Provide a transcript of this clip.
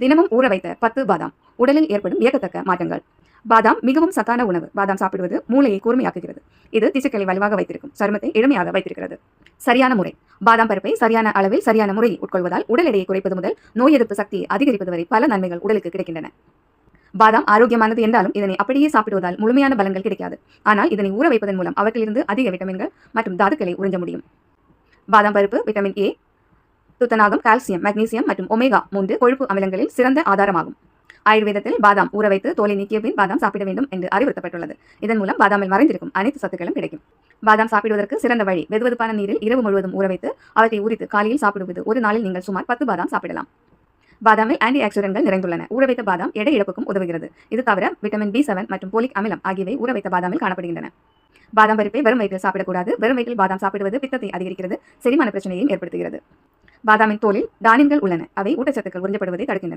தினமும் ஊற வைத்த 10 பாதாம் உடலில் ஏற்படும் வியக்கத்தக்க மாற்றங்கள். பாதாம் மிகவும் சத்தான உணவு. பாதாம் சாப்பிடுவது மூளையை கூர்மையாக்குகிறது. இது திசுக்களை வலுவாக வைத்திருக்கும், சருமத்தை எளிமையாக வைத்திருக்கிறது. சரியான முறை. பாதாம் பருப்பை சரியான அளவில் சரியான முறையில் உட்கொள்வதால் உடல் எடையை குறைப்பது முதல் நோய் எதிர்ப்பு சக்தியை அதிகரிப்பது வரை பல நன்மைகள் உடலுக்கு கிடைக்கின்றன. பாதாம் ஆரோக்கியமானது என்றாலும் இதனை அப்படியே சாப்பிடுவதால் முழுமையான பலன்கள் கிடைக்காது. ஆனால் இதனை ஊற வைப்பதன் மூலம் அவற்றிலிருந்து அதிக விட்டமின்கள் மற்றும் தாதுக்களை உறிஞ்ச முடியும். பாதாம் பருப்பு விட்டமின் ஏ, துத்தநாகம், கால்சியம், மக்னீசியம் மற்றும் ஒமேகா 3 கொழுப்பு அமிலங்களில் சிறந்த ஆதாரமாகும். ஆயுர்வேதத்தில் பாதாம் ஊற வைத்து தோலை நீக்கிய பின் பாதாம் சாப்பிட வேண்டும் என்று அறிவுறுத்தப்பட்டுள்ளது. இதன் மூலம் பாதாமில் மறைந்திருக்கும் அனைத்து சத்துக்களும் கிடைக்கும். பாதாம் சாப்பிடுவதற்கு சிறந்த வழி. வெதுவெதுப்பான நீரில் இரவு முழுவதும் ஊற வைத்து அவற்றை உரித்து காலையில் சாப்பிடுவது. ஒரு நாளில் நீங்கள் சுமார் 10 பாதாம் சாப்பிடலாம். பாதாமில் ஆன்டி ஆக்சிடென்ட்கள் நிறைந்துள்ளன. ஊற வைத்த பாதாம் எடை இழப்புக்கும் உதவுகிறது. இது தவிர விட்டமின் B7 மற்றும் போலிக் அமிலம் ஆகியவை ஊற வைத்த பாதாமில் காணப்படுகின்றன. பாதாம் பருப்பை வெறும் வயிற்றில் சாப்பிடக்கூடாது. வெறும் வயிற்றில் பாதாம் சாப்பிடுவது பித்தத்தை அதிகரிக்கிறது, செரிமான பிரச்சனையையும் ஏற்படுத்துகிறது. பாதாமின் தோலில் டானின்கள் உள்ளன. அவை ஊட்டச்சத்துக்கள் உறிஞ்சப்படுவதை தடுக்கின்றன.